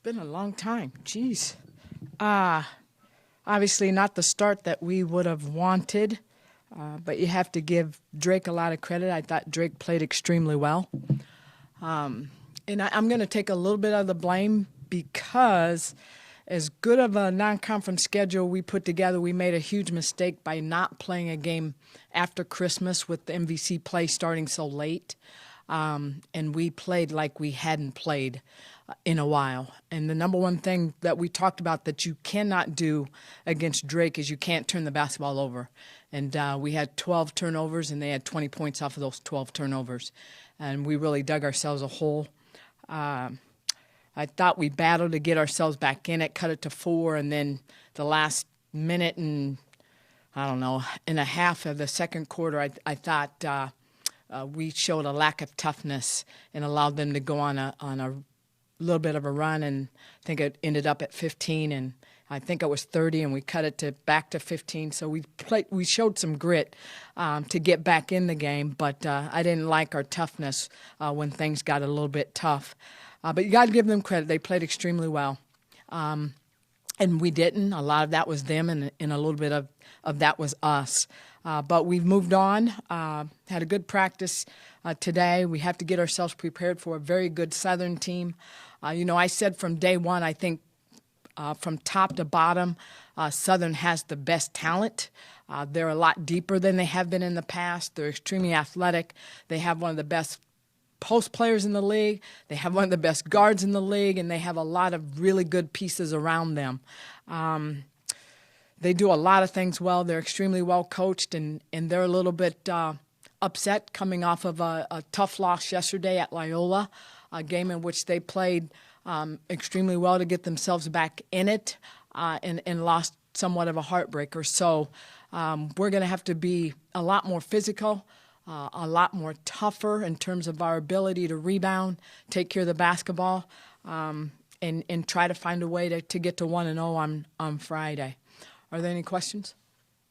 Been a long time. Jeez. Obviously not the start that we would have wanted, but you have to give Drake a lot of credit. I thought Drake played extremely well. And I'm going to take a little bit of the blame because as good of a non-conference schedule we put together, we made a huge mistake by not playing a game after Christmas with the MVC play starting so late. And we played like we hadn't played in a while. And the number one thing that we talked about that you cannot do against Drake is you can't turn the basketball over. And we had 12 turnovers, and they had 20 points off of those 12 turnovers. And we really dug ourselves a hole. I thought we battled to get ourselves back in it, cut it to 4, and then the last minute and, I don't know, and a half of the second quarter, I thought we showed a lack of toughness and allowed them to go on a little bit of a run, and I think it ended up at 15, and I think it was 30, and we cut it back to 15. So we showed some grit to get back in the game, but I didn't like our toughness when things got a little bit tough. But you got to give them credit. They played extremely well. And we didn't. A lot of that was them, and a little bit of that was us. But we've moved on, had a good practice today. We have to get ourselves prepared for a very good Southern team. I said from day one, I think from top to bottom, Southern has the best talent. They're a lot deeper than they have been in the past. They're extremely athletic. They have one of the best post players in the league. They have one of the best guards in the league, and they have a lot of really good pieces around them. They do a lot of things well. They're extremely well coached, and they're a little bit upset coming off of a tough loss yesterday at Loyola, a game in which they played extremely well to get themselves back in it and lost somewhat of a heartbreaker. So we're going to have to be a lot more physical, a lot more tougher in terms of our ability to rebound, take care of the basketball, and try to find a way to get to 1-0 on Friday. Are there any questions?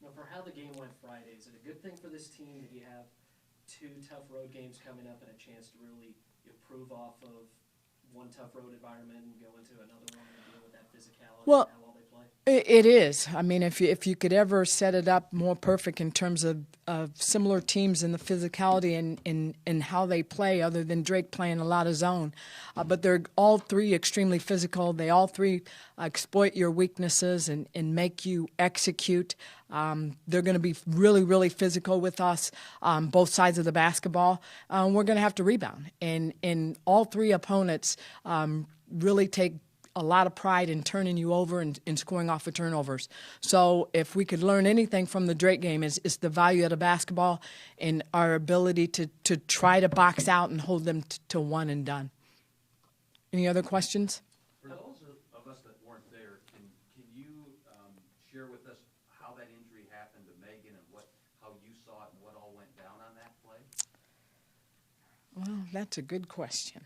Now, for how the game went Friday, is it a good thing for this team that you have 2 tough road games coming up and a chance to really improve off of one tough road environment and go into another one and deal with that physicality and how well they play? It is. I mean, if you could ever set it up more perfect in terms of similar teams and the physicality and how they play, other than Drake playing a lot of zone. But they're all 3 extremely physical. They all 3 exploit your weaknesses and make you execute. They're going to be really, really physical with us on both sides of the basketball. We're going to have to rebound. And all 3 opponents really take a lot of pride in turning you over and scoring off of turnovers. So if we could learn anything from the Drake game is the value of the basketball and our ability to try to box out and hold them to one and done. Any other questions? For those of us that weren't there, can you share with us how that injury happened to Megan and how you saw it and what all went down on that play? Well, that's a good question.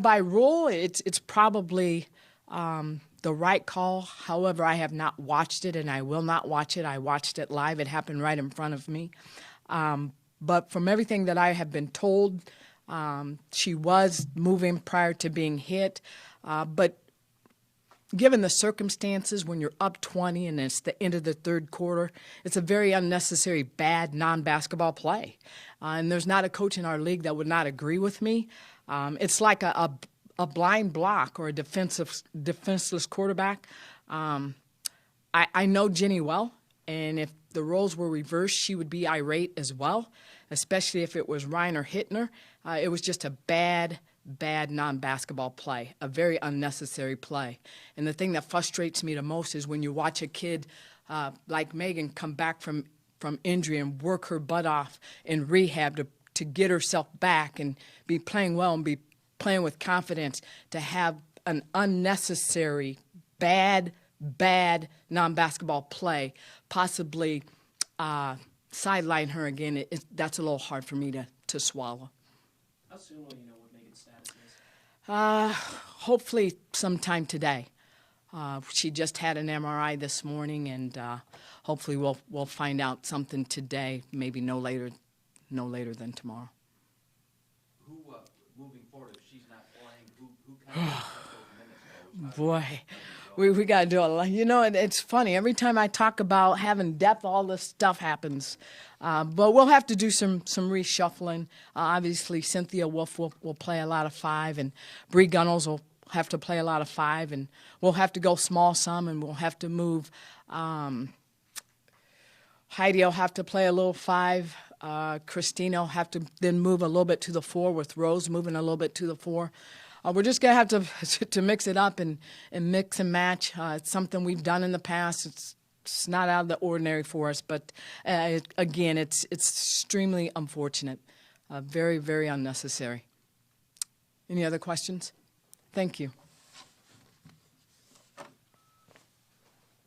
By rule, it's probably the right call. However, I have not watched it, and I will not watch it. I watched it live. It happened right in front of me. But from everything that I have been told, she was moving prior to being hit. But given the circumstances, when you're up 20 and it's the end of the third quarter, it's a very unnecessary bad non-basketball play. And there's not a coach in our league that would not agree with me. It's like a blind block or a defenseless quarterback. I know Jenny well, and if the roles were reversed, she would be irate as well, especially if it was Ryan or Hittner. It was just a bad non-basketball play, a very unnecessary play. And the thing that frustrates me the most is when you watch a kid like Megan come back from injury and work her butt off in rehab to get herself back and be playing well and be playing with confidence, to have an unnecessary bad non-basketball play possibly sideline her again. That's a little hard for me to swallow. How soon will you know what Megan's status is? Hopefully sometime today. She just had an MRI this morning, and hopefully we'll find out something today, maybe no later than tomorrow. Who, moving forward, if she's not playing, who kind of takes those minutes Boy, we got to do a lot. You know, it's funny. Every time I talk about having depth, all this stuff happens. But we'll have to do some reshuffling. Obviously, Cynthia Wolf will play a lot of 5, and Bree Gunnels will have to play a lot of 5, and we'll have to go small some, and we'll have to move. Heidi will have to play a little 5. Christina will have to then move a little bit to the 4, with Rose moving a little bit to the 4. We're just going to have to mix it up and mix and match. It's something we've done in the past. It's not out of the ordinary for us, but again, it's extremely unfortunate, very, very unnecessary. Any other questions? Thank you.